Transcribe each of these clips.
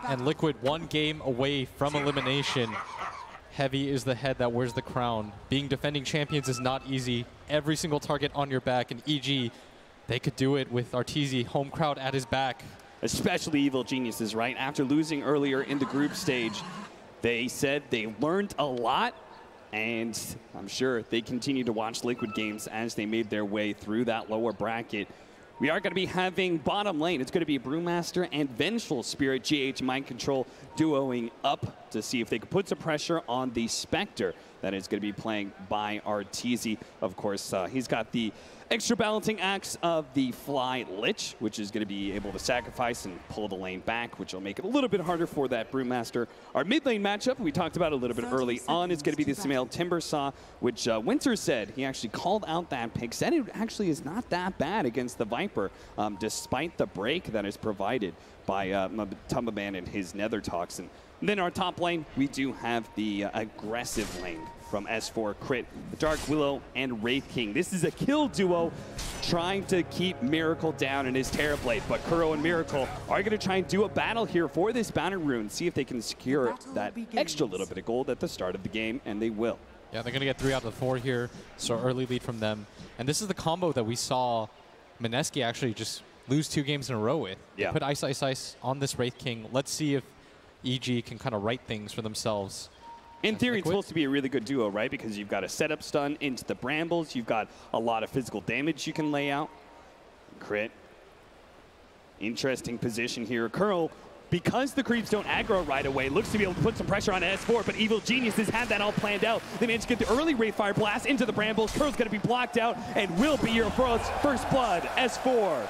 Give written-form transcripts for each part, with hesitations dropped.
And Liquid one game away from elimination. Heavy is the head that wears the crown. Being defending champions is not easy. Every single target on your back, and EG, they could do it with Arteezy, home crowd at his back. Especially Evil Geniuses, right? After losing earlier in the group stage, they said they learned a lot, and I'm sure they continue to watch Liquid games as they made their way through that lower bracket. We are going to be having bottom lane. It's going to be Brewmaster and Vengeful Spirit, GH Mind Control duoing up to see if they can put some pressure on the Spectre that is going to be playing by Arteezy. Of course, he's got the extra balancing acts of the Fly Lich, which is going to be able to sacrifice and pull the lane back, which will make it a little bit harder for that Brewmaster. Our mid lane matchup, we talked about a little bit early on, is going to be the Sumail Timbersaw, which Winter said he actually called out that pick, said it actually is not that bad against the Viper, despite the break that is provided by Tumbaman and his Nether Toxin. And then our top lane, we do have the aggressive lane from S4 Crit, the Dark Willow and Wraith King. This is a kill duo trying to keep Miracle down in his Terrorblade, but Kuro and Miracle are going to try and do a battle here for this Banner Rune, see if they can secure that extra little bit of gold at the start of the game, and they will. Yeah, they're going to get 3 out of 4 here, so early lead from them. And this is the combo that we saw Mineski actually just lose 2 games in a row with. Yeah. Put Ice Ice Ice on this Wraith King. Let's see if EG can kind of right things for themselves. In theory, it's supposed to be a really good duo, right? Because you've got a setup stun into the Brambles. You've got a lot of physical damage you can lay out. Crit. Interesting position here. Curl, because the creeps don't aggro right away, looks to be able to put some pressure on S4, but Evil Geniuses had that all planned out. They managed to get the early Wraithfire Blast into the Brambles. Curl's going to be blocked out and will be your first blood, S4.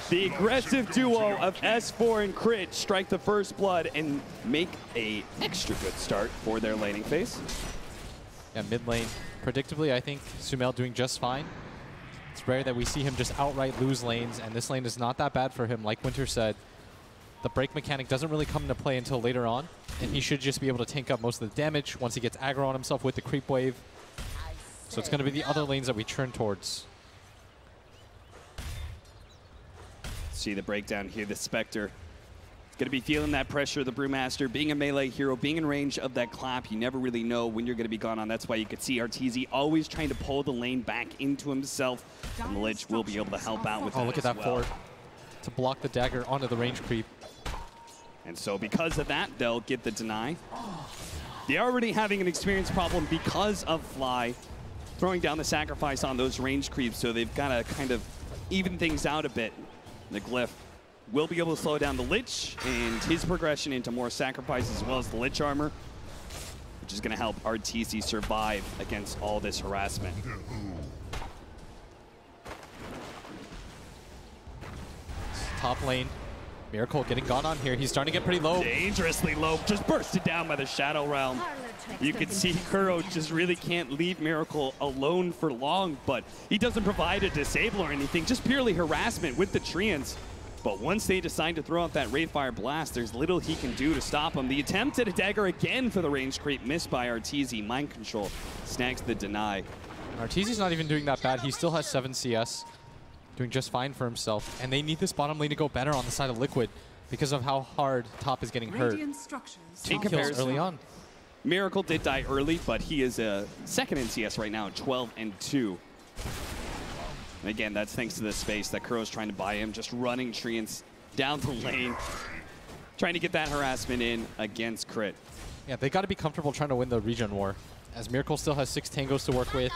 The aggressive duo of S4 and Crit strike the first blood and make a extra good start for their laning phase. Yeah, mid lane, predictably, I think Sumail doing just fine. It's rare that we see him just outright lose lanes, and this lane is not that bad for him. Like Winter said, the break mechanic doesn't really come into play until later on, and he should just be able to tank up most of the damage once he gets aggro on himself with the creep wave. So it's going to be the other lanes that we turn towards. See the breakdown here. The Spectre is going to be feeling that pressure. The Brewmaster, being a melee hero, being in range of that clap, you never really know when you're going to be gone on. That's why you could see Arteezy always trying to pull the lane back into himself. And the Lich will be able to help out with that. Oh, look at that forward to block the dagger onto the range creep. And so because of that, they'll get the deny. They're already having an experience problem because of Fly throwing down the sacrifice on those range creeps, so they've got to kind of even things out a bit. The Glyph will be able to slow down the Lich and his progression into more sacrifice as well as the Lich armor, which is going to help Arteezy survive against all this harassment. Top lane, Miracle getting gone on here. He's starting to get pretty low. Dangerously low, just bursted down by the Shadow Realm. You can see Kuro just really can't leave Miracle alone for long, but he doesn't provide a disable or anything, just purely harassment with the Treants. But once they decide to throw out that Wraithfire Blast, there's little he can do to stop him. The attempt at a dagger again for the range creep, missed by Arteezy. Mind Control snags the deny. Arteezy's not even doing that bad. He still has 7 CS, doing just fine for himself. And they need this bottom lane to go better on the side of Liquid because of how hard top is getting hurt. In comparison, early on. Miracle did die early, but he is second in CS right now, 12-2. And again, that's thanks to the space that Kuro's trying to buy him, just running Treants down the lane, trying to get that harassment in against Crit. Yeah, they got to be comfortable trying to win the regen war. As Miracle still has 6 tangos to work with,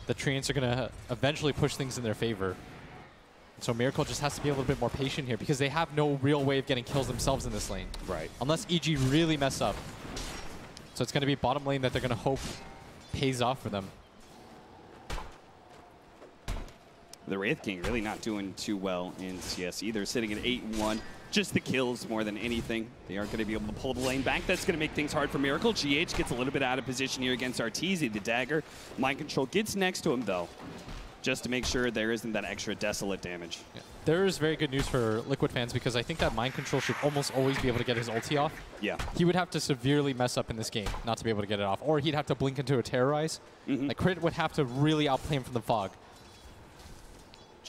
the Treants are going to eventually push things in their favor. So Miracle just has to be a little bit more patient here because they have no real way of getting kills themselves in this lane. Right. Unless EG really mess up. So it's going to be bottom lane that they're going to hope pays off for them. The Wraith King really not doing too well in CS either, sitting at 8-1. Just the kills more than anything. They aren't going to be able to pull the lane back. That's going to make things hard for Miracle. GH gets a little bit out of position here against Arteezy. The dagger. Mind Control gets next to him, though, just to make sure there isn't that extra desolate damage. Yeah. There is very good news for Liquid fans because I think that Mind Control should almost always be able to get his ulti off. Yeah. He would have to severely mess up in this game not to be able to get it off. Or he'd have to blink into a Terrorize. Like Crit would have to really outplay him from the fog.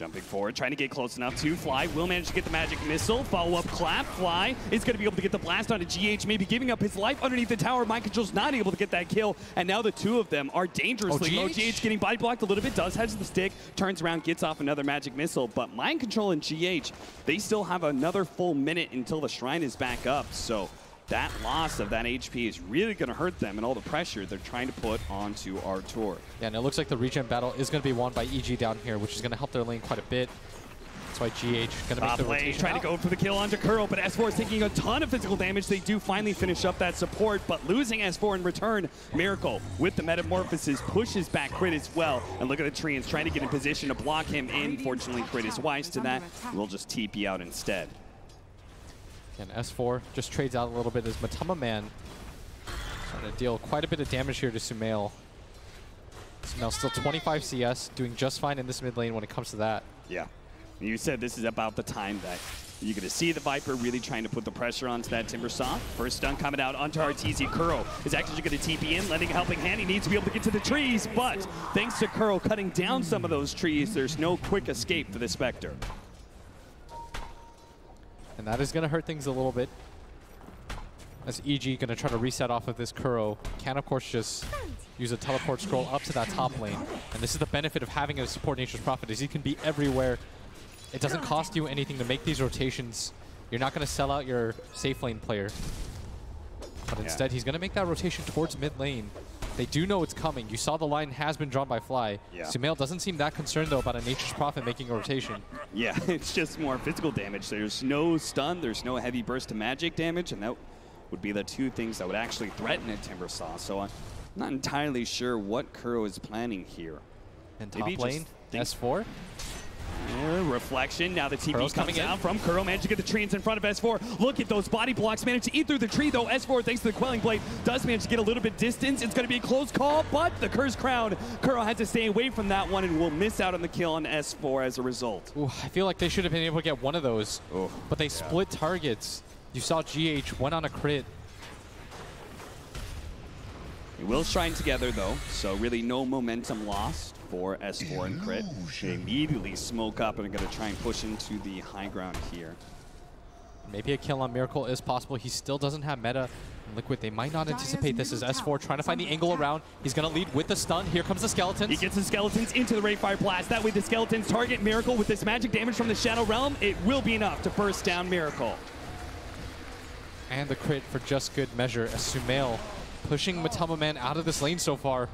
Jumping forward, trying to get close enough to Fly. Will manage to get the magic missile. Follow-up clap. Fly is going to be able to get the blast onto GH, maybe giving up his life underneath the tower. Mind Control's not able to get that kill, and now the two of them are dangerously low. GH getting body blocked a little bit, does hedge the stick, turns around, gets off another magic missile, but Mind Control and GH, they still have another full minute until the Shrine is back up, so that loss of that HP is really going to hurt them and all the pressure they're trying to put onto Artur. Yeah, and it looks like the regen battle is going to be won by EG down here, which is going to help their lane quite a bit. That's why GH going to make the rotation. Trying to go for the kill onto Kuro, but S4 is taking a ton of physical damage. They do finally finish up that support, but losing S4 in return. Miracle with the Metamorphosis pushes back Crit as well. And look at the Treants trying to get in position to block him in. Fortunately, Crit is wise to that. We'll just TP out instead. And S4 just trades out a little bit as Matama Man trying to deal quite a bit of damage here to Sumail. Sumail still 25 CS, doing just fine in this mid lane when it comes to that. Yeah. You said this is about the time that you're going to see the Viper really trying to put the pressure onto that Timbersaw. First stun coming out onto Arteezy. Kuro is actually going to TP in, lending a helping hand. He needs to be able to get to the trees, but thanks to Kuro cutting down some of those trees, there's no quick escape for the Spectre. And that is going to hurt things a little bit. As EG going to try to reset off of this Kuro. Can, of course, just use a teleport scroll up to that top lane. And this is the benefit of having a support Nature's Prophet, is he can be everywhere. It doesn't cost you anything to make these rotations. You're not going to sell out your safe lane player. But instead, he's going to make that rotation towards mid lane. They do know it's coming. You saw the line has been drawn by Fly. Yeah. Sumail doesn't seem that concerned, though, about a Nature's Prophet making a rotation. Yeah, it's just more physical damage. There's no stun, there's no heavy burst of magic damage, and that would be the two things that would actually threaten a Timbersaw. So I'm not entirely sure what Kuro is planning here. And top lane, S4? Reflection. Now the TP comes out from Kuro. Managed to get the treants in front of S4. Look at those body blocks. Managed to eat through the tree, though. S4, thanks to the Quelling Blade, does manage to get a little bit distance. It's going to be a close call, but the Cursed Crown. Kuro had to stay away from that one and will miss out on the kill on S4 as a result. Ooh, I feel like they should have been able to get one of those, but they split targets. You saw GH went on a crit. They will Shrine together, though, so really no momentum lost for S4 and Crit. They immediately smoke up and are going to try and push into the high ground here. Maybe a kill on Miracle is possible. He still doesn't have meta. Liquid, they might not anticipate this as S4 trying to find the angle around. He's going to lead with the stun. Here comes the Skeletons. He gets the Skeletons into the Rayfire Blast. That way the Skeletons target Miracle with this magic damage from the Shadow Realm. It will be enough to burst down Miracle. And the crit for just good measure as Sumail pushing Matama Man out of this lane so far.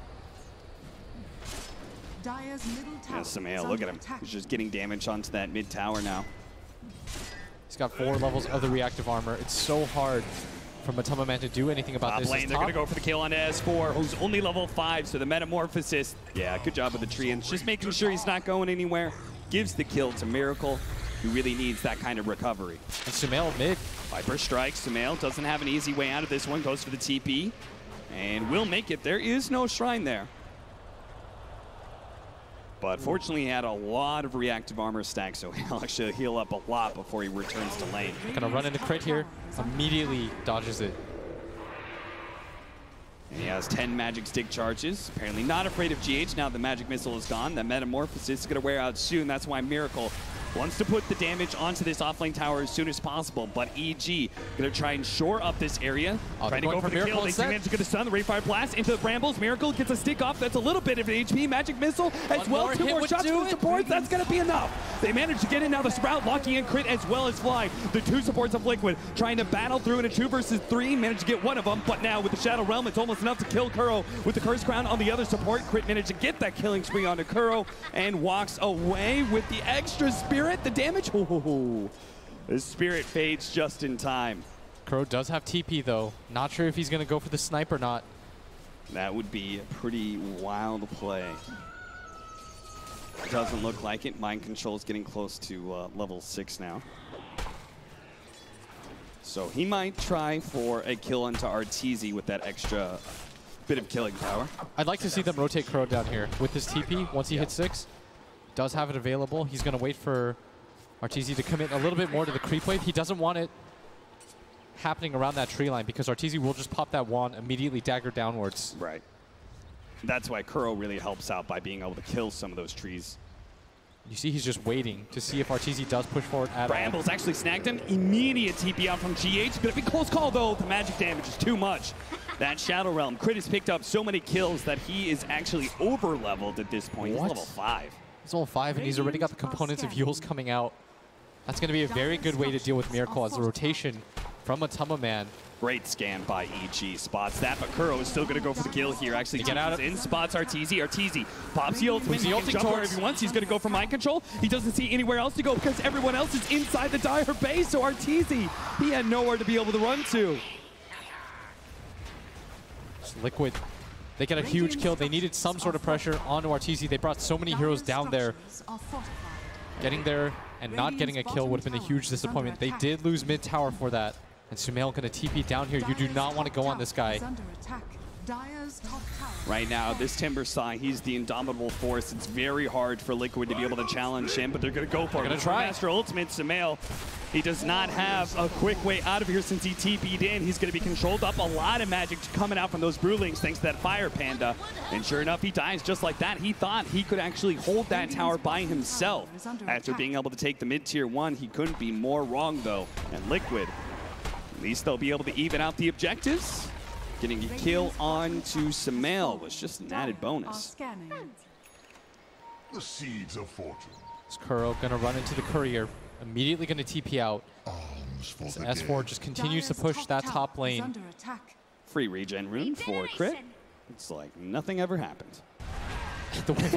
Yeah, Sumail, look at him. He's just getting damage onto that mid tower now. He's got 4 levels of the reactive armor. It's so hard for Matama Man to do anything about this. Lane, they're going to go for the kill on S4, who's only level 5, so the Metamorphosis, yeah, good job with the tree, and just making sure he's not going anywhere. Gives the kill to Miracle, who really needs that kind of recovery. And Sumail mid. Viper strikes. Sumail doesn't have an easy way out of this one, goes for the TP, and will make it. There is no Shrine there. But fortunately, he had a lot of reactive armor stacks, so he'll actually heal up a lot before he returns to lane. Gonna run into crit here, immediately dodges it. And he has 10 magic stick charges. Apparently not afraid of GH now the magic missile is gone. That Metamorphosis is gonna wear out soon. That's why Miracle wants to put the damage onto this offlane tower as soon as possible, but EG gonna try and shore up this area. Trying to go for the kill. They manage to get a stun. The Rayfire Blast into the brambles. Miracle gets a stick off. That's a little bit of an HP. Magic missile as well. 2 more shots from the supports. That's gonna be enough. They managed to get in now. The Sprout locking in crit as well as Fly. The 2 supports of Liquid trying to battle through in a 2 versus 3. Managed to get one of them, but now with the Shadow Realm, it's almost enough to kill Kuro. With the Cursed Crown on the other support, Crit managed to get that killing spree onto Kuro and walks away with the extra spirit. The damage. The spirit fades just in time. Kuro does have TP though. Not sure if he's going to go for the snipe or not. That would be a pretty wild play. Doesn't look like it. Mind Control is getting close to level 6 now. So he might try for a kill onto Arteezy with that extra bit of killing power. I'd like to see them rotate Kuro down here with his TP once he hits 6. Does have it available. He's going to wait for Arteezy to commit a little bit more to the creep wave. He doesn't want it happening around that tree line because Arteezy will just pop that wand, immediately dagger downwards. Right. That's why Kuro really helps out by being able to kill some of those trees. You see he's just waiting to see if RTZ does push forward at all. Brambles actually snagged him. Immediate TP out from GH. Gonna be close call though. The magic damage is too much. That Shadow Realm. Crit has picked up so many kills that he is actually over-leveled at this point. He's level 5. He's level 5 and he's already got the components of Yule's coming out. That's going to be a very good way to deal with Miracle as the rotation from Matama Man. Great scan by EG. Spots that, but Kuro is still going to go for the kill here. Actually, get out of in, spots RTZ. RTZ pops the ultimate. He can jump wherever he wants. He's going to go for mind control. He doesn't see anywhere else to go because everyone else is inside the Dire base. So RTZ, he had nowhere to be able to run to. Liquid, they get a huge kill. They needed some sort of pressure onto RTZ. They brought so many heroes down there. Getting there and not getting a kill would have been a huge disappointment. They did lose mid tower for that. And Sumail going to TP down here. You do not want to go on this guy. Right now, this Timber Sai, he's the indomitable force. It's very hard for Liquid to be able to challenge him, but they're going to go for it. Going to try. Master Ultimate, Sumail. He does not have a quick way out of here since he TP'd in. He's going to be controlled up. A lot of magic coming out from those Brewlings thanks to that Fire Panda. And sure enough, he dies just like that. He thought he could actually hold that tower by himself. After being able to take the mid-tier 1, he couldn't be more wrong, though. And Liquid, at least they'll be able to even out the objectives. Getting a kill on to Sumail was just an added bonus. The seeds of fortune. Is Kuro going to run into the courier? Immediately going to TP out. As S4 just continues to push that top lane. Free regen rune for Crit. It's like nothing ever happened.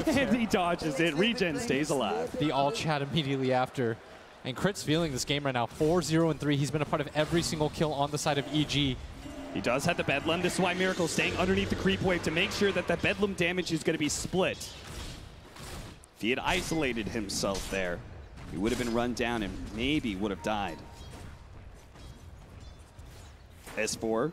And he dodges it. Regen stays alive. The all chat immediately after. And Crit's feeling this game right now. 4-0-3. He's been a part of every single kill on the side of EG. He does have the Bedlam. This is why Miracle's staying underneath the creep wave to make sure that that Bedlam damage is going to be split. If he had isolated himself there, he would have been run down and maybe would have died. S4,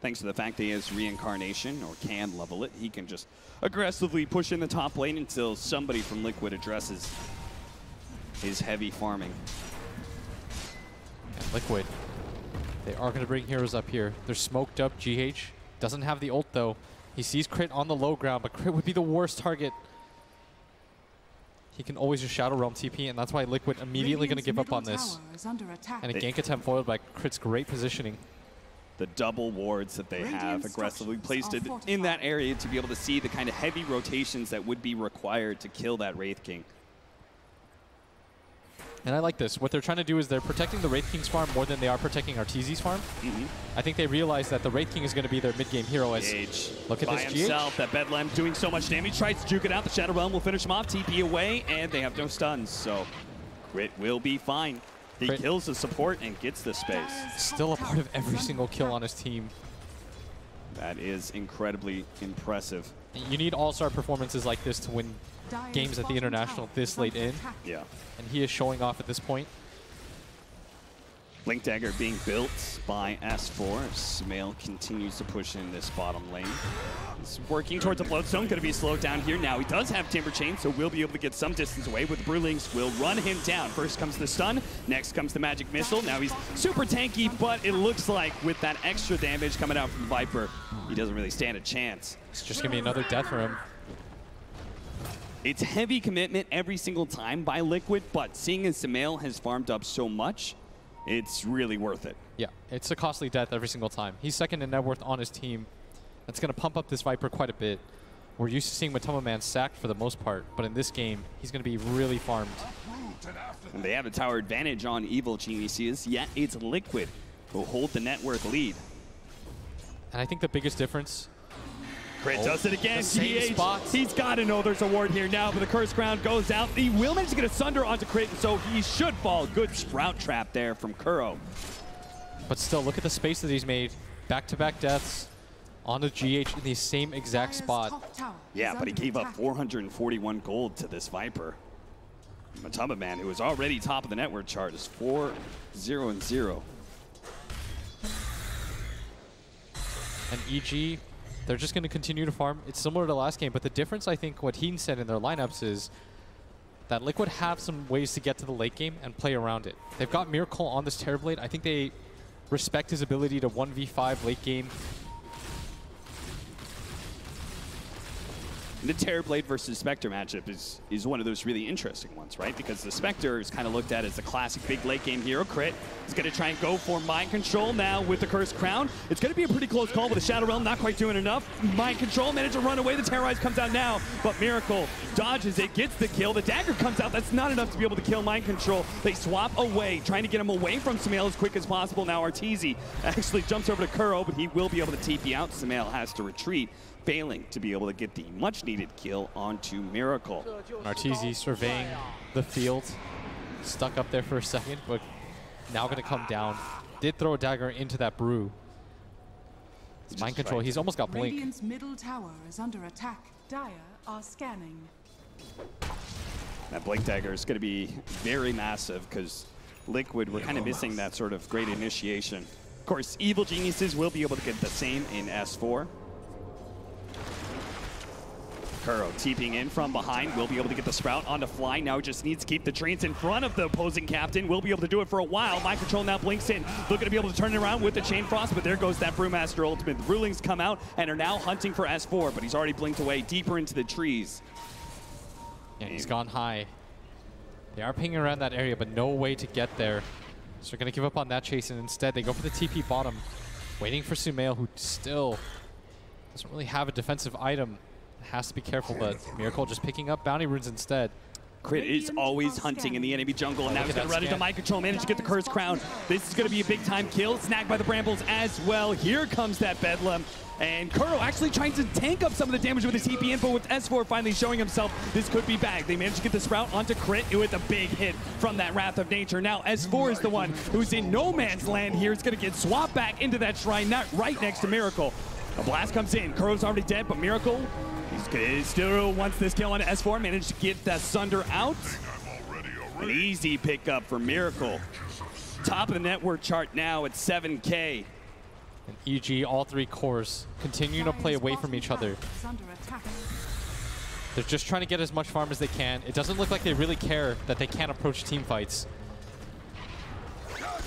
thanks to the fact that he has reincarnation or can level it, he can just aggressively push in the top lane until somebody from Liquid addresses his heavy farming. And Liquid, they are going to bring heroes up here. They're smoked up. GH doesn't have the ult though. He sees Crit on the low ground, but Crit would be the worst target. He can always just Shadow Realm TP, and that's why Liquid immediately going to give up on this. And a gank attempt foiled by Crit's great positioning. The double wards that they have aggressively placed it in that area to be able to see the kind of heavy rotations that would be required to kill that Wraith King. And I like this. What they're trying to do is they're protecting the Wraith King's farm more than they are protecting RTZ's farm. I think they realize that the Wraith King is going to be their mid-game hero. As look at by this himself, GH. that Bedlam doing so much damage. Tries to juke it out. The Shadow Realm will finish him off. TP away, and they have no stuns. So Crit will be fine. He kills the support and gets the space. Still a part of every single kill on his team. That is incredibly impressive. You need all-star performances like this to win games at the International this late in. Yeah. And he is showing off at this point. Blink Dagger being built by S4. Sumail continues to push in this bottom lane. He's working towards a Bloodstone, going to be slowed down here. Now he does have Timber Chain, so we'll be able to get some distance away with the Brewlings. Will run him down. First comes the stun, next comes the Magic Missile. Now he's super tanky, but it looks like with that extra damage coming out from Viper, he doesn't really stand a chance. It's just going to be another death for him. It's heavy commitment every single time by Liquid, but seeing as Sumail has farmed up so much, it's really worth it. Yeah, it's a costly death every single time. He's second in net worth on his team. That's going to pump up this Viper quite a bit. We're used to seeing Matama Man sacked for the most part, but in this game, he's going to be really farmed. And they have a tower advantage on Evil Geniuses, yet it's Liquid who hold the net worth lead. And I think the biggest difference... Crit does it again. GH, spots. he's got to know there's a ward here now, but the Curse Ground goes out. He will manage to get a Sunder onto Crit, so he should fall. Good Sprout Trap there from Kuro. But still, look at the space that he's made. Back-to-back deaths onto GH in the same exact spot. Yeah, but he gave up 441 gold to this Viper. Matama Man, who is already top of the network chart, is 4-0-0. And EG, they're just going to continue to farm. It's similar to last game, but the difference, I think, what Heen said in their lineups is that Liquid have some ways to get to the late game and play around it. They've got Miracle on this Terrorblade. I think they respect his ability to 1v5 late game. And the Terrorblade versus Spectre matchup is one of those really interesting ones, right? Because the Spectre is kind of looked at as the classic big late game hero. Crit is going to try and go for Mind Control now with the Cursed Crown. It's going to be a pretty close call with the Shadow Realm not quite doing enough. Mind Control managed to run away. The Terrorize comes out now, but Miracle dodges it, gets the kill. The dagger comes out. That's not enough to be able to kill Mind Control. They swap away, trying to get him away from Sumail as quick as possible. Now Arteezy actually jumps over to Kuro, but he will be able to TP out. Sumail has to retreat, failing to be able to get the much-needed kill onto Miracle. Arteezy surveying the field, stuck up there for a second, but now going to come down. Did throw a dagger into that brew. It's Mind Control. He's almost got Blink. Radiant's middle tower is under attack. Dire are scanning. That Blink dagger is going to be very massive because Liquid were kind of missing that sort of great initiation. Of course, Evil Geniuses will be able to get the same in S4. Kuro TPing in from behind, will be able to get the Sprout onto Fly. Now just needs to keep the trains in front of the opposing captain. Will be able to do it for a while. Mind Control now blinks in. Looking to be able to turn it around with the Chain Frost, but there goes that Brewmaster ultimate. The Rulings come out and are now hunting for S4, but he's already blinked away deeper into the trees. Yeah, he's gone high. They are pinging around that area, but no way to get there. So they're going to give up on that chase, and instead they go for the TP bottom, waiting for Sumail, who still doesn't really have a defensive item. Has to be careful, but Miracle just picking up bounty runes instead. Crit is always hunting in the enemy jungle, and now he's going to run into Mind Control, manage to get the Cursed Crown. This is going to be a big-time kill, snagged by the Brambles as well. Here comes that Bedlam, and Kuro actually trying to tank up some of the damage with his TP info, with S4 finally showing himself. This could be bagged. They managed to get the Sprout onto Crit with a big hit from that Wrath of Nature. Now S4 is the one who's in no man's land here. It's going to get swapped back into that shrine, not right next to Miracle. A blast comes in. Kuro's already dead, but Miracle, he still wants this kill on S4. Managed to get that Sunder out. An easy pickup for Miracle. Top of the network chart now at 7K. And EG, all three cores, continuing to play away from each other. They're just trying to get as much farm as they can. It doesn't look like they really care that they can't approach team fights.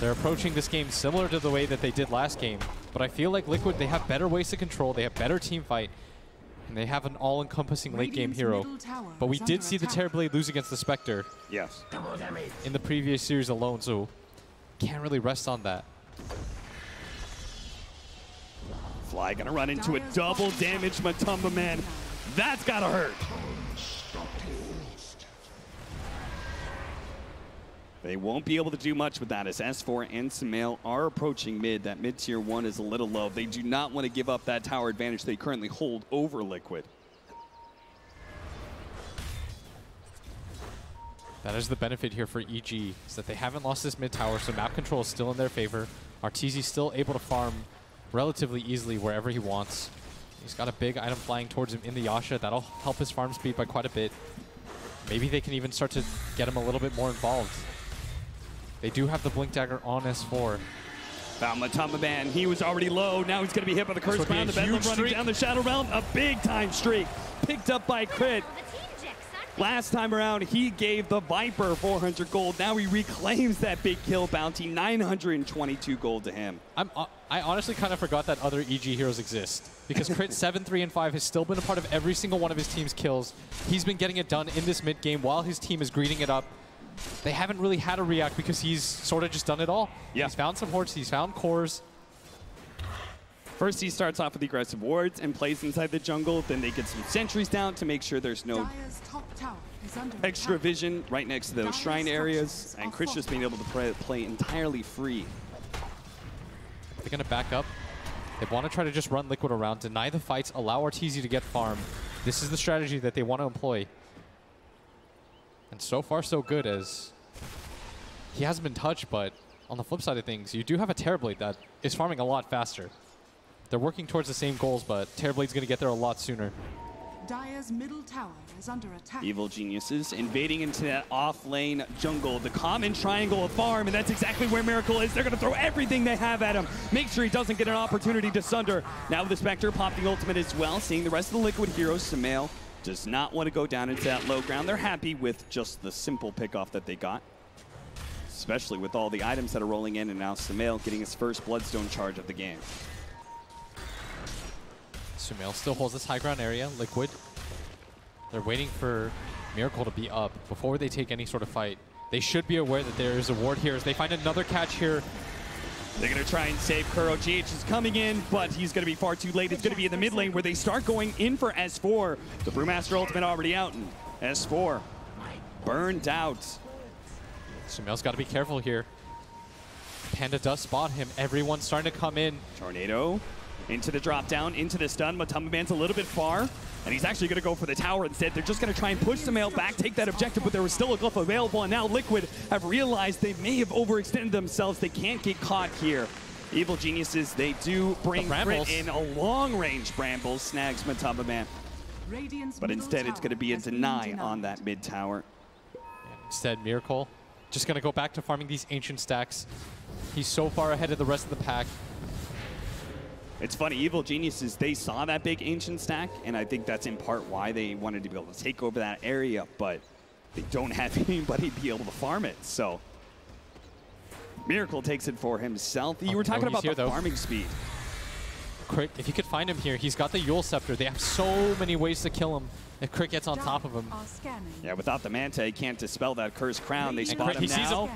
They're approaching this game similar to the way that they did last game. But I feel like Liquid, they have better ways to control, they have better team fight, and they have an all-encompassing late-game hero. But we did see the Terrorblade lose against the Spectre. Yes. In the previous series alone, so can't really rest on that. Fly gonna run into a double damage Matumba Man. That's gotta hurt. They won't be able to do much with that as S4 and Sumail are approaching mid. That mid tier 1 is a little low. They do not want to give up that tower advantage they currently hold over Liquid. That is the benefit here for EG, is that they haven't lost this mid tower, so map control is still in their favor. Arteezy still able to farm relatively easily wherever he wants. He's got a big item flying towards him in the Yasha. That'll help his farm speed by quite a bit. Maybe they can even start to get him a little bit more involved. They do have the Blink Dagger on S4. Found Matumba Man. He was already low. Now he's going to be hit by the Curse Crown. The Bedlam running down the Shadow Realm. A big-time streak. Picked up by Crit. Last time around, he gave the Viper 400 gold. Now he reclaims that big kill bounty. 922 gold to him. I honestly kind of forgot that other EG heroes exist. Because Crit 7, 3, and 5 has still been a part of every single one of his team's kills. He's been getting it done in this mid game while his team is greeting it up. They haven't really had a react because he's sort of just done it all. Yeah. He's found some hordes, he's found cores. First, he starts off with the aggressive wards and plays inside the jungle. Then they get some sentries down to make sure there's no extra vision right next to those shrine areas. And Crit's just being able to play entirely free. They're going to back up. They want to try to just run Liquid around, deny the fights, allow Arteezy to get farm. This is the strategy that they want to employ. And so far, so good, as he hasn't been touched, but on the flip side of things, you do have a Terrorblade that is farming a lot faster. They're working towards the same goals, but Terrorblade's going to get there a lot sooner. Dire's middle tower is under attack. Evil Geniuses invading into that off-lane jungle, the common triangle of farm, and that's exactly where Miracle is. They're going to throw everything they have at him. Make sure he doesn't get an opportunity to Sunder. Now the Spectre popped the ultimate as well, seeing the rest of the Liquid heroes. Sumail does not want to go down into that low ground. They're happy with just the simple pickoff that they got, especially with all the items that are rolling in, and now Sumail getting his first Bloodstone charge of the game. Sumail still holds this high ground area. Liquid They're waiting for Miracle to be up before they take any sort of fight. They should be aware that there is a ward here as they find another catch here. They're going to try and save Kuro. GH is coming in, but he's going to be far too late. It's going to be in the mid lane where they start going in for S4. The Brewmaster ultimate already out, and S4 burned out. Sumail's got to be careful here. Panda does spot him. Everyone's starting to come in. Tornado into the drop down, into the stun. Matumba Man's a little bit far, and he's actually going to go for the tower instead. They're just going to try and push Sumail back, take that objective, but there was still a glyph available, and now Liquid have realized they may have overextended themselves. They can't get caught here. Evil Geniuses, they do bring Crit in a long-range Brambles, snags Matumba Man. But instead, it's going to be a deny on that mid tower. Instead, Miracle just going to go back to farming these ancient stacks. He's so far ahead of the rest of the pack. It's funny, Evil Geniuses, they saw that big ancient stack, and I think that's in part why they wanted to be able to take over that area, but they don't have anybody be able to farm it, so Miracle takes it for himself. You were talking about the farming speed. Crit, if you could find him here, he's got the Yule Scepter. They have so many ways to kill him if Crit gets on top of him. Yeah, without the Manta, he can't dispel that Cursed Crown. They spot him sees now.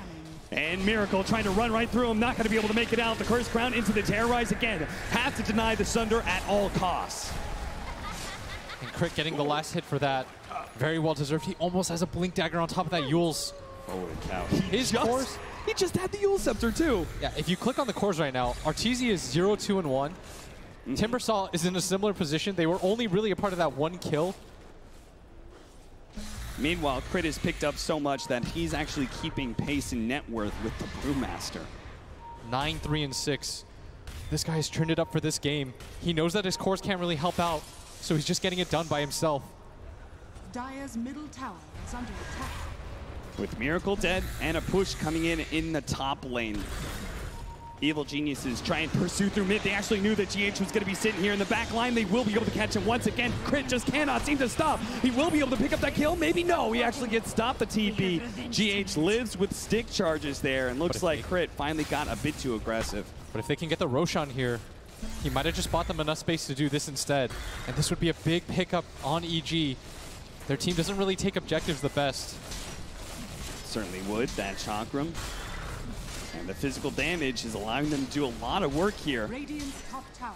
And Miracle trying to run right through him, not going to be able to make it out. The Cursed Crown into the Terrorize again. Has to deny the Sunder at all costs. And Crit getting the last hit for that. Very well deserved. He almost has a Blink Dagger on top of that Yule's. Holy cow. His cores. He just had the Yule Scepter too. Yeah, if you click on the cores right now, Arteezy is 0, 2, and 1. Timbersaw is in a similar position. They were only really a part of that one kill. Meanwhile, Crit has picked up so much that he's actually keeping pace in net worth with the Brewmaster. 9, 3, and 6. This guy has turned it up for this game. He knows that his cores can't really help out, so he's just getting it done by himself. Dire's middle tower is under attack. With Miracle dead and a push coming in the top lane. Evil Geniuses try and pursue through mid. They actually knew that GH was going to be sitting here in the back line. They will be able to catch him once again. Crit just cannot seem to stop. He will be able to pick up that kill. Maybe no. He actually gets stopped the TP. GH lives with stick charges there, and looks like Crit finally got a bit too aggressive. But if they can get the Roshan here, he might have just bought them enough space to do this instead. And this would be a big pickup on EG. Their team doesn't really take objectives the best. Certainly would. That Chakram. And the physical damage is allowing them to do a lot of work here.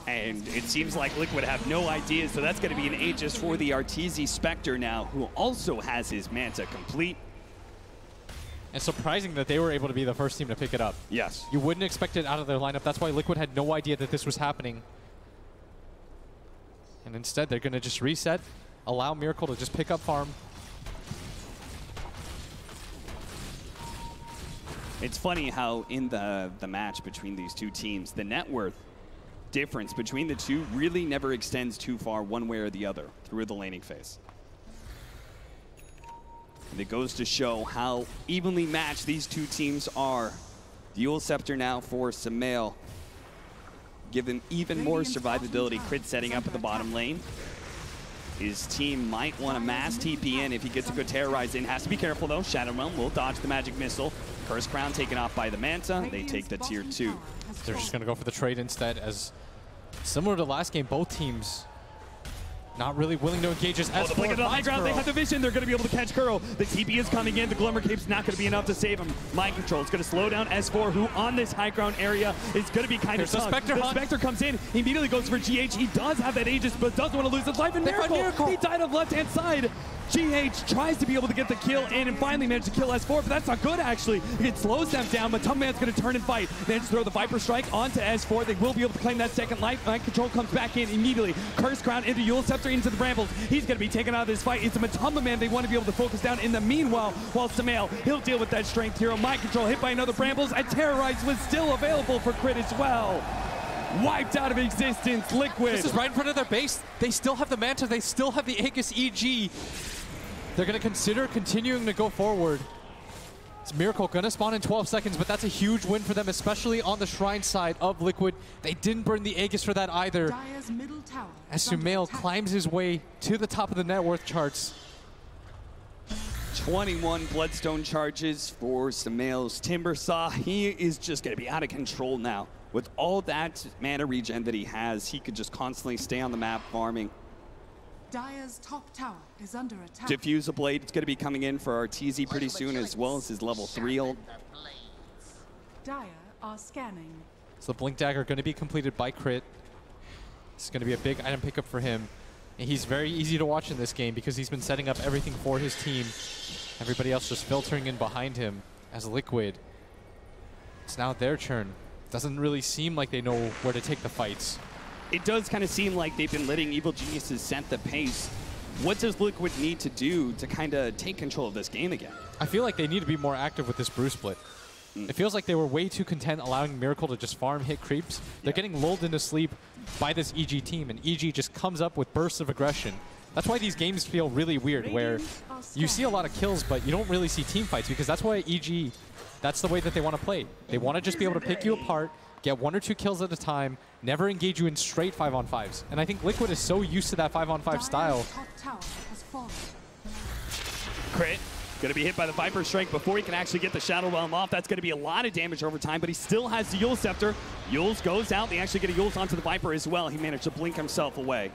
And it seems like Liquid have no idea, so that's going to be an Aegis for the Arteezy Spectre now, who also has his Manta complete. And surprising that they were able to be the first team to pick it up. Yes. You wouldn't expect it out of their lineup. That's why Liquid had no idea that this was happening. And instead, they're going to just reset, allow Miracle to just pick up farm. It's funny how in the match between these two teams, the net worth difference between the two really never extends too far one way or the other through the laning phase. And it goes to show how evenly matched these two teams are. Yule Scepter now for Sumail, given even more survivability. Crit setting up at the bottom lane. His team might want to mass TP in if he gets a good Terrorize in. Has to be careful though. Shadow Realm will dodge the Magic Missile. Cursed Crown taken off by the Manta. They take the tier 2. They're just going to go for the trade instead, as similar to last game, both teams not really willing to engage as the blink of the high ground. They have the vision. They're going to be able to catch Kuro. The TP is coming in. The Glimmer Cape's not going to be enough to save him. Mind Control is going to slow down S4, who on this high ground area is going to be kind of tough. The Spectre comes in. He immediately goes for GH. He does have that Aegis, but doesn't want to lose his life. And Miracle. He died on the left-hand side. GH tries to be able to get the kill in and finally managed to kill S4, but that's not good actually. It slows them down, but Man's going to turn and fight. Then just throw the Viper Strike onto S4. They will be able to claim that second life. Mind Control comes back in immediately. Cursed Crown into Yule Scepter into the Brambles. He's going to be taken out of this fight. It's a Matumba Man they want to be able to focus down. In the meanwhile, while Sumail, he'll deal with that Strength Hero. Mind Control hit by another Brambles. A Terrorize was still available for Crit as well. Wiped out of existence, Liquid. This is right in front of their base. They still have the Manta. They still have the Aegis EG. They're going to consider continuing to go forward. It's Miracle going to spawn in 12 seconds, but that's a huge win for them, especially on the Shrine side of Liquid. They didn't burn the Aegis for that either. As Sumail climbs his way to the top of the net worth charts. 21 Bloodstone charges for Sumail's Timbersaw. He is just going to be out of control now. With all that mana regen that he has, he could just constantly stay on the map farming. Dire's top tower is under attack. Diffuse a blade. It's going to be coming in for our TZ pretty soon, as well as his level 3 ult. Dire are scanning. So the Blink Dagger going to be completed by Crit. It's going to be a big item pickup for him. And he's very easy to watch in this game because he's been setting up everything for his team. Everybody else just filtering in behind him as Liquid. It's now their turn. Doesn't really seem like they know where to take the fights. It does kind of seem like they've been letting Evil Geniuses set the pace. What does Liquid need to do to kind of take control of this game again? I feel like they need to be more active with this brew split. It feels like they were way too content allowing Miracle to just farm hit creeps. They're getting lulled into sleep by this EG team, and EG just comes up with bursts of aggression. That's why these games feel really weird, where you see a lot of kills, but you don't really see team fights, because that's why EG, that's the way that they want to play. They want to just be able to pick you apart, get 1 or 2 kills at a time, never engage you in straight 5-on-5s. And I think Liquid is so used to that 5-on-5 style. Top tower has fallen. Crit. Going to be hit by the Viper Strike before he can actually get the Shadow Realm off. That's going to be a lot of damage over time, but he still has the Eul Scepter. Yules goes out. They actually get a Yules onto the Viper as well. He managed to blink himself away.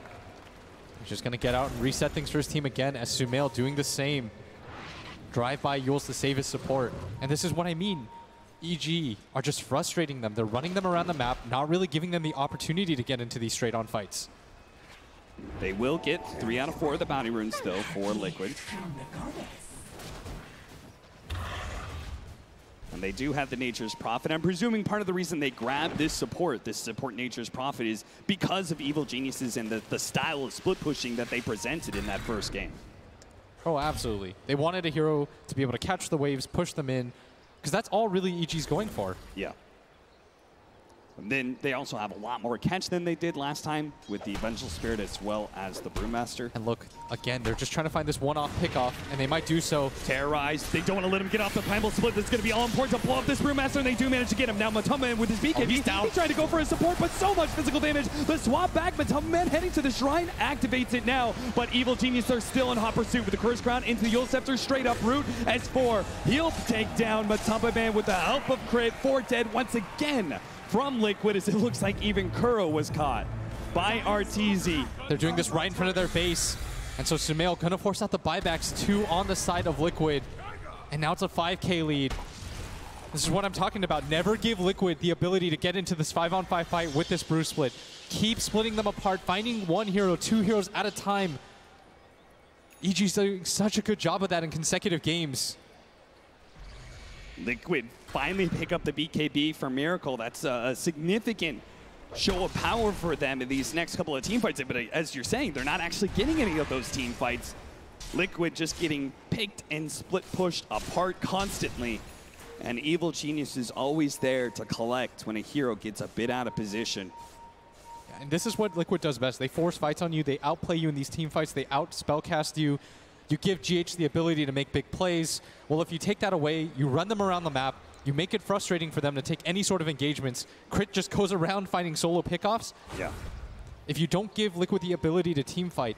He's just going to get out and reset things for his team again, as Sumail doing the same. Drive by Yules to save his support. And this is what I mean. EG are just frustrating them. They're running them around the map, not really giving them the opportunity to get into these straight-on fights. They will get 3 out of 4 of the bounty runes, though, for Liquid. And they do have the Nature's Prophet. I'm presuming part of the reason they grabbed this support Nature's Prophet, is because of Evil Geniuses and the style of split pushing that they presented in that first game. Oh, absolutely. They wanted a hero to be able to catch the waves, push them in, because that's all really EG's going for. Yeah. And then they also have a lot more catch than they did last time with the Vengeful Spirit as well as the Brewmaster. And look, again, they're just trying to find this one-off pick-off, and they might do so. Terrorized. They don't want to let him get off the Primal Split. That's going to be all important to blow up this Brewmaster, and they do manage to get him. Now Matuma with his BKB. He's down. He's trying to go for his support, but so much physical damage. The swap back, Matuma Man heading to the Shrine, activates it now, but Evil Genius are still in hot pursuit with the Curse Crown into the Eul Scepter, straight up root. S4, he'll take down Matuma Man with the help of Crit. 4 dead once again from Liquid, as it looks like even Kuro was caught by RTZ. They're doing this right in front of their base. And so Sumail gonna force out the buybacks, 2 on the side of Liquid. And now it's a 5K lead. This is what I'm talking about. Never give Liquid the ability to get into this 5-on-5 fight with this brew split. Keep splitting them apart, finding 1 hero, 2 heroes at a time. EG's doing such a good job of that in consecutive games. Liquid finally pick up the BKB for Miracle. That's a significant show of power for them in these next couple of team fights. But as you're saying, they're not actually getting any of those team fights. Liquid just getting picked and split pushed apart constantly. And Evil Genius is always there to collect when a hero gets a bit out of position. And this is what Liquid does best. They force fights on you. They outplay you in these team fights. They out-spellcast you. You give GH the ability to make big plays. Well, if you take that away, you run them around the map, you make it frustrating for them to take any sort of engagements. Crit just goes around finding solo pickoffs. Yeah. If you don't give Liquid the ability to team fight,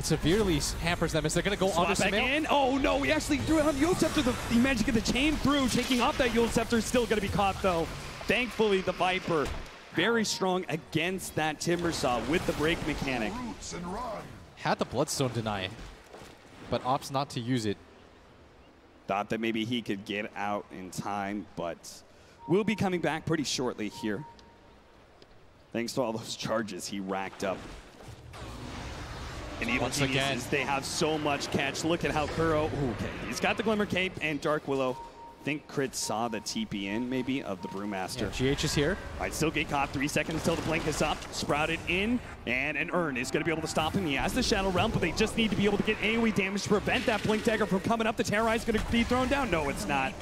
it severely hampers them as they're going to go on to Sumail. Oh no, he actually threw it on Eul Scepter. He managed to get the chain through, taking off that Eul Scepter. Still going to be caught though. Thankfully, the Viper very strong against that Timbersaw with the break mechanic. Had the Bloodstone deny, but opts not to use it. Thought that maybe he could get out in time, but we'll be coming back pretty shortly here. Thanks to all those charges he racked up. And Evil Geniuses, they have so much catch. Look at how Kuro, okay, he's got the Glimmer Cape and Dark Willow. I think Crit saw the TP in, maybe, of the Brewmaster. Yeah, GH is here. Might still get caught. 3 seconds until the blink is up. Sprouted in, and an Urn is going to be able to stop him. He has the Shadow Realm, but they just need to be able to get AoE damage to prevent that Blink Dagger from coming up. The Terrorize is going to be thrown down. No, it's not.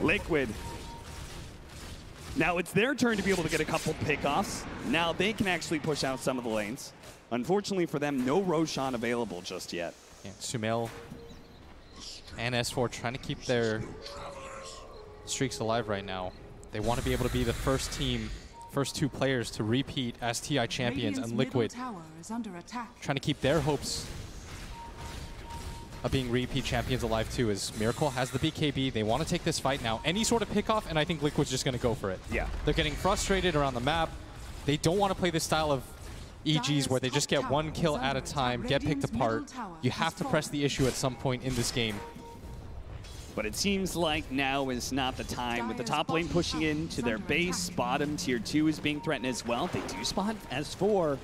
Liquid. Now it's their turn to be able to get a couple pickoffs. Now they can actually push out some of the lanes. Unfortunately for them, no Roshan available just yet. Yeah, Sumail and S4 trying to keep their streaks alive right now. They want to be able to be the first team, first 2 players to repeat as TI champions, and Liquid tower is under attack. trying to keep their hopes of being repeat champions alive too, as Miracle has the BKB. They want to take this fight now. Any sort of pickoff, and I think Liquid's just going to go for it. Yeah. They're getting frustrated around the map. They don't want to play this style of EGs where they just get one kill at a time, get picked apart. You have to press the issue at some point in this game. But it seems like now is not the time. With the top lane pushing into their base, bottom tier 2 is being threatened as well. They do spot S4.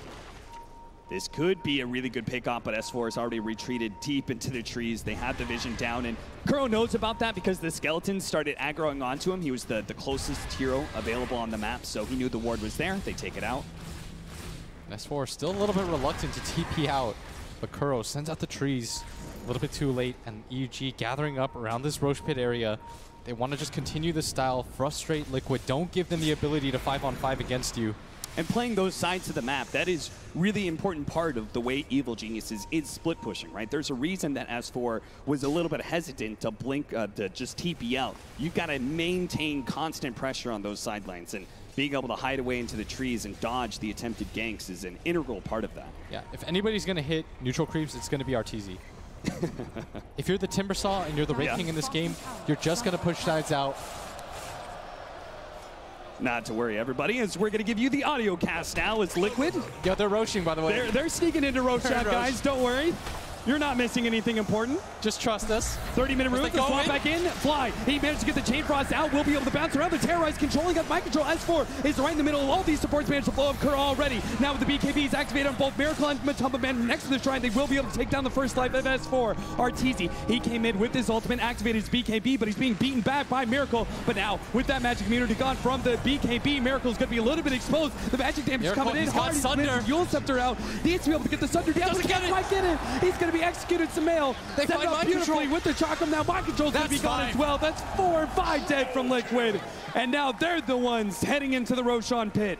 This could be a really good pick-off, but S4 has already retreated deep into the trees. They have the vision down, and Kuro knows about that because the skeletons started aggroing onto him. He was the closest hero available on the map, so he knew the ward was there. They take it out. S4 still a little bit reluctant to TP out, but Kuro sends out the trees a little bit too late, and EG gathering up around this Roche Pit area. They want to just continue this style, frustrate Liquid, don't give them the ability to 5-on-5 against you. And playing those sides of the map, that is really important part of the way Evil Geniuses is split pushing, right? There's a reason that S4 was a little bit hesitant to blink, to just TP out. You've got to maintain constant pressure on those sidelines, and being able to hide away into the trees and dodge the attempted ganks is an integral part of that. Yeah, if anybody's going to hit neutral creeps, it's going to be RTZ. If you're the Timbersaw and you're the Wraith King in this game, you're just going to push sides out. Not to worry, everybody, as we're going to give you the audio cast now as Liquid. Yeah, they're roaching, by the way. They're sneaking into Roche chat, guys. Don't worry. You're not missing anything important. Just trust us. 30-minute route, the swap back in, Fly. He managed to get the Chain Frost out. We'll be able to bounce around. The Terrorize controlling up mind control. S4 is right in the middle. All these supports managed to blow up Kuro already. Now with the BKBs activated on both Miracle and Matumba Man next to the shrine, they will be able to take down the first life of S4. Arteezy, he came in with his ultimate, activated his BKB, but he's being beaten back by Miracle. But now, with that magic immunity gone from the BKB, Miracle's going to be a little bit exposed. The magic damage Miracle, coming in hard. He's managed Yule Scepter out. He needs to be able to get the Sunder down. He can't quite get it. He's going to be executed some mail. They set find up mind beautifully control. with the Chakram. Now mind control's going to be gone as well. That's 4 or 5 dead from Liquid. And now they're the ones heading into the Roshan pit.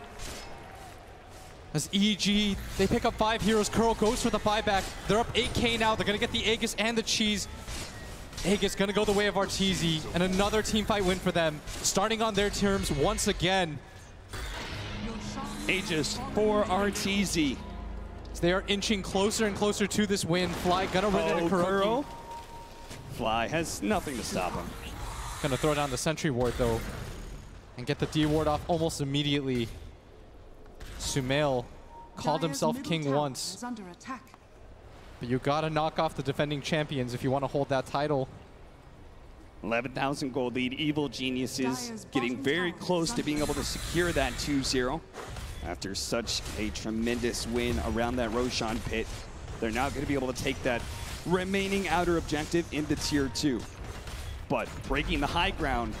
As EG, they pick up 5 heroes. Kuro goes for the buyback. They're up 8K now. They're going to get the Aegis and the cheese. Aegis going to go the way of Arteezy, and another team fight win for them. Starting on their terms once again. Aegis for Arteezy. They are inching closer and closer to this win. Fly gonna run into Kuro. Fly has nothing to stop him. Gonna throw down the sentry ward though, and get the D ward off almost immediately. Sumail called himself king once, but you gotta knock off the defending champions if you want to hold that title. 11,000 gold lead. Evil Geniuses getting very close to being able to secure that 2-0. After such a tremendous win around that Roshan pit, they're now going to be able to take that remaining outer objective into Tier 2. But breaking the high ground,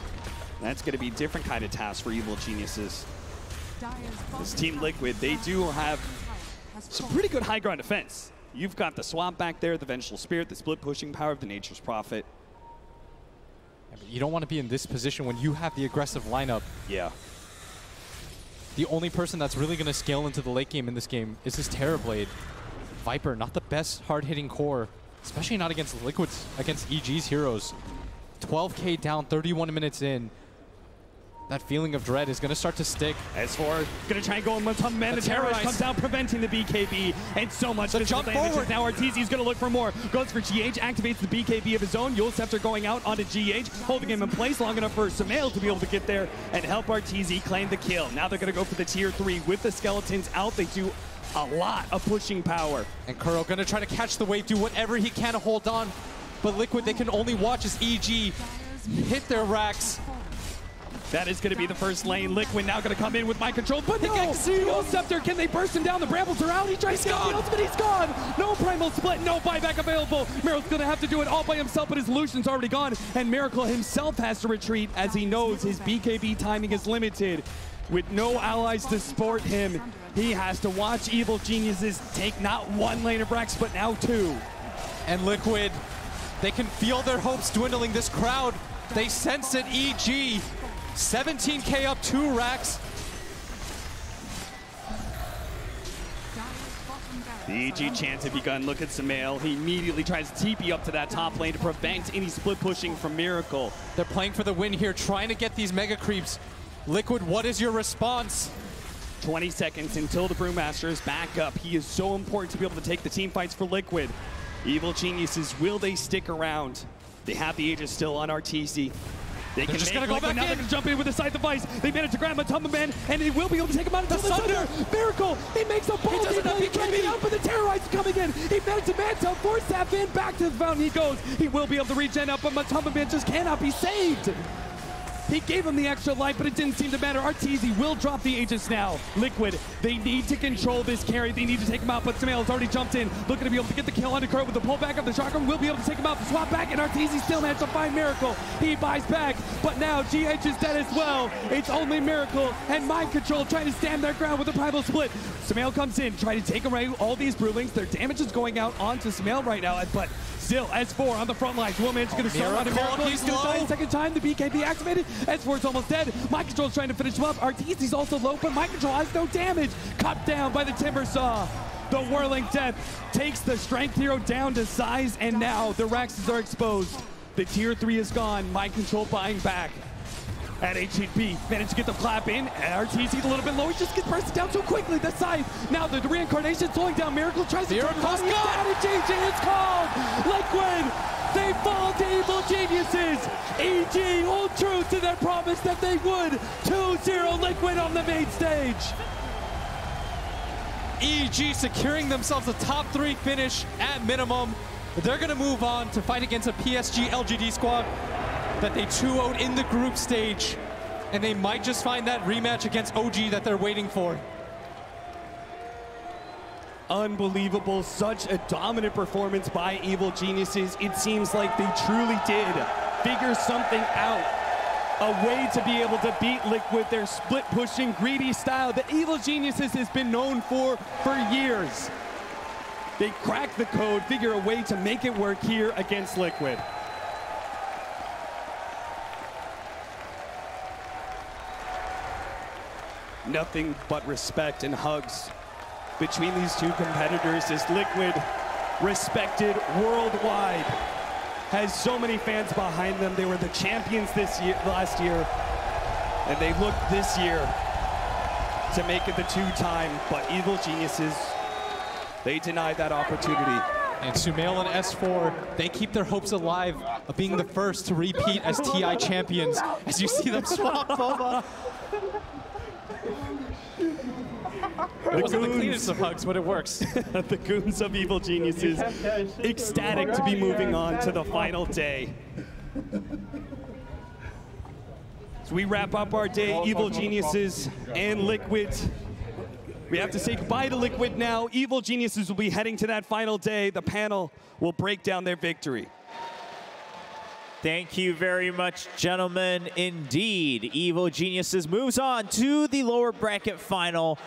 that's going to be a different kind of task for Evil Geniuses. This Team Liquid, they do have some pretty good high ground defense. You've got the swamp back there, the Vengeful Spirit, the split pushing power of the Nature's Prophet. Yeah, but you don't want to be in this position when you have the aggressive lineup. Yeah. The only person that's really going to scale into the late game in this game is this Terrorblade. Viper, not the best hard-hitting core, especially not against Liquid's, against EG's heroes. 12K down, 31 minutes in. That feeling of dread is going to start to stick. S4 going to try and go on Matumba Man. The Terrorize comes out, preventing the BKB. And so much physical damage. Now Arteezy is going to look for more. Goes for GH, activates the BKB of his own. Yule Scepter going out onto GH, holding him in place long enough for Sumail to be able to get there and help Arteezy claim the kill. Now they're going to go for the Tier 3 with the skeletons out. They do a lot of pushing power. And Kuro going to try to catch the wave, do whatever he can to hold on. But Liquid, they can only watch as EG hit their racks. That is going to be the first lane. Liquid now going to come in with mind control, but no! Yule Scepter, can they burst him down? The Brambles are out. He tries to get the ultimate. He's gone. No Primal Split, no buyback available. Miracle's going to have to do it all by himself, but his Lucian's already gone. And Miracle himself has to retreat as he knows his BKB timing is limited. With no allies to support him, he has to watch Evil Geniuses take not 1 lane of Brax, but now 2. And Liquid, they can feel their hopes dwindling. This crowd, they sense it. EG. 17K up, 2 racks. The EG chance have begun. Look at Sumail. He immediately tries to TP up to that top lane to prevent any split pushing from Miracle. They're playing for the win here, trying to get these mega creeps. Liquid, what is your response? 20 seconds until the Brewmaster is back up. He is so important to be able to take the team fights for Liquid. Evil Geniuses, will they stick around? They have the Aegis still on Arteezy. They can just make gonna go Liquid, back now in. they're gonna jump in with a side device. They managed to grab Matumba Man, and they will be able to take him out until the Thunder. Miracle, he makes a ball. He can't get out, but the Terrorize coming in. He managed to mantle, force that in, back to the fountain he goes. He will be able to regen up, but Matumba Man just cannot be saved. He gave him the extra life, but it didn't seem to matter. Arteezy will drop the Aegis now. Liquid, they need to control this carry. They need to take him out, but Sumail has already jumped in, looking to be able to get the kill on the Crow with the pullback of the shotgun. Will be able to take him out, swap back, and Arteezy still managed to find Miracle. He buys back, but now GH is dead as well. It's only Miracle and Mind Control trying to stand their ground with a primal split. Sumail comes in, trying to take away all these Brewlings. Their damage is going out onto Sumail right now, but still, S4 on the front lines. Will manage to get a start on a Miracle. He's going to die a second time. The BKB activated. S4 is almost dead. Mind Control is trying to finish him up. Arteezy's also low, but Mind Control has no damage. Cut down by the Timber Saw. The Whirling Death takes the Strength Hero down to size, and now the Raxes are exposed. The Tier 3 is gone. Mind Control buying back. At HHP, managed to get the clap in, and Arteezy a little bit low. He just gets bursted down so quickly. The side, now the reincarnation slowing down. Miracle tries to turn down, and GG is called. Liquid, they fall to Evil Geniuses. EG hold true to their promise that they would. 2-0 Liquid on the main stage. EG securing themselves a top 3 finish at minimum. They're going to move on to fight against a PSG LGD squad that they 2-0'd in the group stage, and they might just find that rematch against OG that they're waiting for. Unbelievable, such a dominant performance by Evil Geniuses. It seems like they truly did figure something out. A way to be able to beat Liquid, their split-pushing, greedy style that Evil Geniuses has been known for years. They crack the code, figure a way to make it work here against Liquid. Nothing but respect and hugs between these two competitors as Liquid, respected worldwide, has so many fans behind them. They were the champions last year, and they look this year to make it the 2-time, but Evil Geniuses, they denied that opportunity. And Sumail and S4, they keep their hopes alive of being the first to repeat as TI champions, as you see them swap Boba. It wasn't the cleanest of hugs, but it works. The goons of Evil Geniuses, ecstatic to be moving on to the final day. So we wrap up our day, Evil Geniuses and Liquid. We have to say goodbye to Liquid now. Evil Geniuses will be heading to that final day. The panel will break down their victory. Thank you very much, gentlemen. Indeed, Evil Geniuses moves on to the lower bracket final.